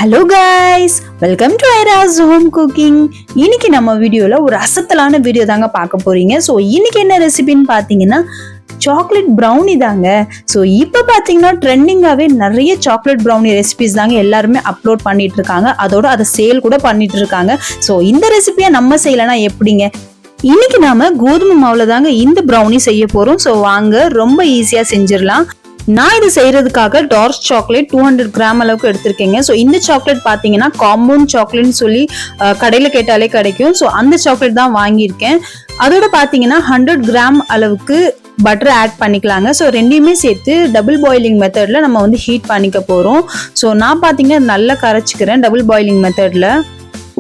Hello guys, welcome to Ira's home cooking. இன்னைக்கு நம்ம வீடியோல ஒரு அசத்தலான வீடியோ தாங்க பார்க்க போறீங்க. ஸோ இன்னைக்கு என்ன ரெசிபின்னு பார்த்தீங்கன்னா சாக்லேட் ப்ரௌனி தாங்க. ஸோ இப்போ பார்த்தீங்கன்னா ட்ரெண்டிங்காகவே நிறைய சாக்லேட் ப்ரௌனி ரெசிபிஸ் தாங்க எல்லாருமே அப்லோட் பண்ணிட்டு இருக்காங்க. அதோட அதை சேல் கூட பண்ணிட்டு இருக்காங்க. ஸோ இந்த ரெசிபியை நம்ம செய்யலைன்னா எப்படிங்க? இன்னைக்கு நாம கோதுமை மாவுல தாங்க இந்த ப்ரௌனி செய்ய போறோம். ஸோ வாங்க ரொம்ப ஈஸியா செஞ்சிடலாம். நான் இது செய்யறதுக்காக டார்க் சாக்லேட் 200 கிராம் அளவுக்கு எடுத்திருக்கேங்க. ஸோ இந்த சாக்லேட் பார்த்தீங்கன்னா காம்பவுண்ட் சாக்லேட்னு சொல்லி கடையில் கேட்டாலே கிடைக்கும். ஸோ அந்த சாக்லேட் தான் வாங்கியிருக்கேன். அதோட பார்த்தீங்கன்னா 100 கிராம் அளவுக்கு பட்டர் ஆட் பண்ணிக்கலாங்க. ஸோ ரெண்டையுமே சேர்த்து டபுள் பாயிலிங் மெத்தடில் நம்ம வந்து ஹீட் பண்ணிக்க போகிறோம். ஸோ நான் பார்த்தீங்கன்னா நல்லா கரைச்சிக்கிறேன் டபுள் பாயிலிங் மெத்தடில்.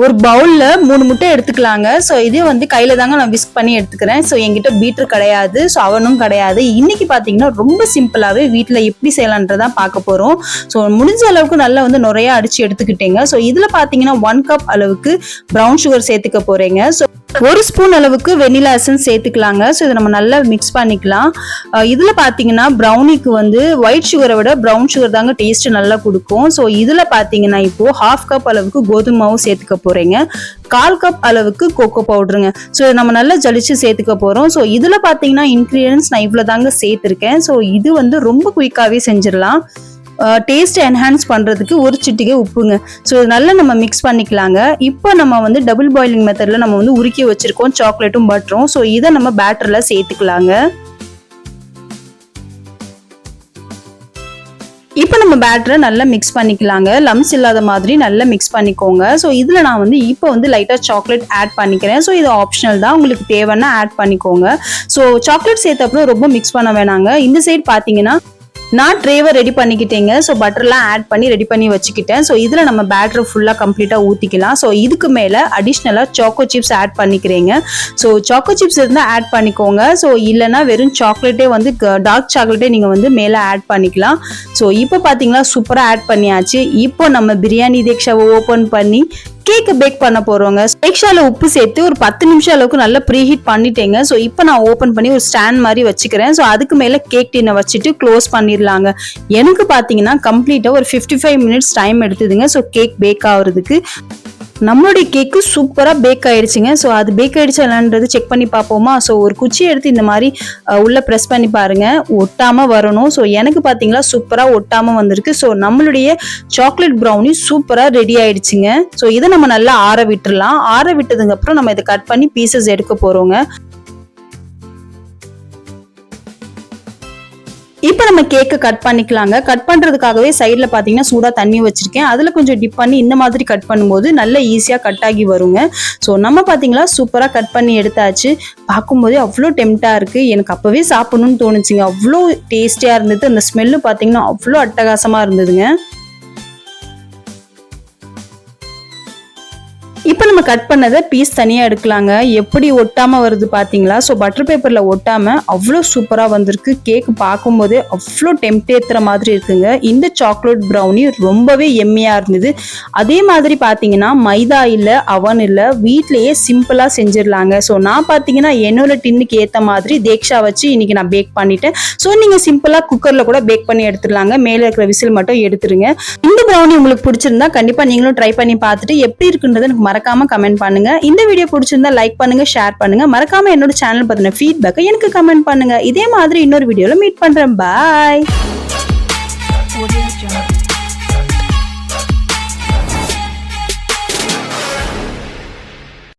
ஒரு பவுல்ல 3 முட்டை எடுத்துக்கலாங்க. ஸோ இதே வந்து கையில தாங்க நான் விஸ்க் பண்ணி எடுத்துக்கிறேன். ஸோ என்கிட்ட பீட்டர் கிடையாது, ஸோ அவனும் கிடையாது. இன்னைக்கு பாத்தீங்கன்னா ரொம்ப சிம்பிளாவே வீட்டுல எப்படி செய்யலான்றதான் பார்க்க போறோம். ஸோ முடிஞ்ச அளவுக்கு நல்லா வந்து நிறைய அடிச்சு எடுத்துக்கிட்டேங்க. ஸோ இதுல பாத்தீங்கன்னா 1 கப் அளவுக்கு ப்ரௌன் சுகர் சேர்த்துக்க போறேங்க. ஸோ 1 ஸ்பூன் அளவுக்கு வெனிலா எசன்ஸ் சேர்த்துக்கலாங்க. ஸோ இதை நம்ம நல்லா மிக்ஸ் பண்ணிக்கலாம். இதுல பாத்தீங்கன்னா ப்ரௌனிக்கு வந்து ஒயிட் சுகரை விட ப்ரௌன் சுகர் தாங்க டேஸ்ட் நல்லா கொடுக்கும். ஸோ இதுல பாத்தீங்கன்னா இப்போ 1/2 கப் அளவுக்கு கோதுமை மாவு சேர்த்துக்க போறேங்க. 1/4 கப் அளவுக்கு கோகோ பவுடருங்க. ஸோ நம்ம நல்லா ஜலிச்சு சேர்த்துக்க போறோம். ஸோ இதுல பாத்தீங்கன்னா இன்கிரீடியன்ஸ் நான் இவ்வளவு தாங்க சேர்த்திருக்கேன். ஸோ இது வந்து ரொம்ப குயிக்காவே செஞ்சிடலாம். டேஸ்ட் என்ஹான்ஸ் பண்றதுக்கு ஒரு சிட்டிகை உப்புங்க. ஸோ நல்லா நம்ம மிக்ஸ் பண்ணிக்கலாங்க. இப்போ நம்ம வந்து டபுள் பாயிலிங் மெத்தட்ல நம்ம வந்து உருக்கி வச்சிருக்கோம் சாக்லேட்டும் பட்டரும். ஸோ இதை நம்ம பேட்டர்ல சேர்த்துக்கலாங்க. இப்போ நம்ம பேட்டரை நல்லா மிக்ஸ் பண்ணிக்கலாங்க. லம்ஸ் இல்லாத மாதிரி நல்லா மிக்ஸ் பண்ணிக்கோங்க. ஸோ இதில் நான் வந்து இப்போ வந்து லைட்டாக சாக்லேட் ஆட் பண்ணிக்கிறேன். ஸோ இது ஆப்ஷனல் தான், உங்களுக்கு தேவைன்னா ஆட் பண்ணிக்கோங்க. ஸோ சாக்லேட் சேர்த்த அப்புறம் ரொம்ப மிக்ஸ் பண்ண வேணாங்க. இந்த சைடு பார்த்தீங்கன்னா நான் ட்ரேவை ரெடி பண்ணிக்கிட்டேங்க. ஸோ பட்டர்லாம் ஆட் பண்ணி ரெடி பண்ணி வச்சுக்கிட்டேன். ஸோ இதில் நம்ம பேட்டரை ஃபுல்லாக கம்ப்ளீட்டாக ஊற்றிக்கலாம். ஸோ இதுக்கு மேலே அடிஷ்னலாக சாக்கோ சிப்ஸ் ஆட் பண்ணிக்கிறேங்க. ஸோ சாக்கோ சிப்ஸ் இருந்தால் ஆட் பண்ணிக்கோங்க. ஸோ இல்லைனா வெறும் சாக்லேட்டே வந்து டார்க் சாக்லேட்டே நீங்கள் வந்து மேலே ஆட் பண்ணிக்கலாம். ஸோ இப்போ பார்த்தீங்கன்னா சூப்பராக ஆட் பண்ணியாச்சு. இப்போ நம்ம பிரியாணி தேக்ஷாவை ஓப்பன் பண்ணி கேக் பேக் பண்ண போறோங்க. தேக்ஷால உப்பு சேர்த்து ஒரு 10 நிமிஷம் அளவுக்கு நல்லா ப்ரீ ஹீட் பண்ணிட்டேங்க. ஸோ இப்போ நான் ஓப்பன் பண்ணி ஒரு ஸ்டாண்ட் மாதிரி வச்சுக்கிறேன். ஸோ அதுக்கு மேல கேக் டின்னை வச்சுட்டு க்ளோஸ் பண்ணிடலாங்க. எனக்கு பாத்தீங்கன்னா கம்ப்ளீட்டா ஒரு 55 மினிட்ஸ் டைம் எடுத்துதுங்க. ஸோ கேக் பேக் ஆகுறதுக்கு. நம்மளுடைய கேக்கு சூப்பரா பேக் ஆயிடுச்சுங்க. ஸோ அது பேக் ஆயிடுச்சு என்னன்றது செக் பண்ணி பார்ப்போமா? ஸோ ஒரு குச்சி எடுத்து இந்த மாதிரி உள்ள ப்ரெஸ் பண்ணி பாருங்க, ஒட்டாம வரணும். ஸோ எனக்கு பார்த்தீங்களா சூப்பரா ஒட்டாம வந்திருக்கு. ஸோ நம்மளுடைய சாக்லேட் ப்ரௌனி சூப்பரா ரெடி ஆயிடுச்சுங்க. ஸோ இதை நம்ம நல்லா ஆற விட்டுறலாம். ஆற விட்டதுக்கு அப்புறம் நம்ம இதை கட் பண்ணி பீசஸ் எடுக்க போறோங்க. இப்போ நம்ம கேக்கை கட் பண்ணிக்கலாங்க. கட் பண்றதுக்காகவே சைட்ல பாத்தீங்கன்னா சூடா தண்ணி வச்சிருக்கேன். அதுல கொஞ்சம் டிப் பண்ணி இந்த மாதிரி கட் பண்ணும்போது நல்ல ஈஸியா கட் ஆகி வருங்க. ஸோ நம்ம பாத்தீங்களா சூப்பரா கட் பண்ணி எடுத்தாச்சு. பார்க்கும்போதே அவ்வளோ டெம்டா இருக்கு. எனக்கு அப்பவே சாப்பிடணும்னு தோணுச்சுங்க. அவ்வளோ டேஸ்டியா இருந்தது. அந்த ஸ்மெல்லு பாத்தீங்கன்னா அவ்வளோ அட்டகாசமா இருந்ததுங்க. இப்போ நம்ம கட் பண்ணதை பீஸ் தனியாக எடுக்கலாங்க. எப்படி ஒட்டாம வருது பார்த்தீங்களா? ஸோ பட்டர் பேப்பரில் ஒட்டாம அவ்வளோ சூப்பராக வந்திருக்கு. கேக் பார்க்கும்போதே அவ்வளோ டெம்டேத்துற மாதிரி இருக்குங்க. இந்த சாக்லேட் ப்ரௌனி ரொம்பவே எம்மியாக இருந்தது. அதே மாதிரி பார்த்தீங்கன்னா மைதா இல்லை, அவன் இல்லை, வீட்லேயே சிம்பிளாக செஞ்சிடலாங்க. ஸோ நான் பார்த்தீங்கன்னா என்னோட டின்னுக்கு ஏற்ற மாதிரி தேக்ஷா வச்சு இன்னைக்கு நான் பேக் பண்ணிட்டேன். ஸோ நீங்கள் சிம்பிளாக குக்கரில் கூட பேக் பண்ணி எடுத்துடலாங்க. மேலே இருக்கிற விசில் மட்டும் எடுத்துருங்க. இந்த ப்ரௌனி உங்களுக்கு பிடிச்சிருந்தா கண்டிப்பாக நீங்களும் ட்ரை பண்ணி பார்த்துட்டு எப்படி இருக்குன்றது எனக்கு மறக்காம கமெண்ட் பண்ணுங்க. இந்த வீடியோ பிடிச்சிருந்தா லைக் பண்ணுங்க, ஷேர் பண்ணுங்க. மறக்காம என்னோட சேனல் பத்தின ஃபீட்பேக்கை எனக்கு கமெண்ட் பண்ணுங்க. இதே மாதிரி இன்னொரு வீடியோல மீட் பண்றேன். பாய்.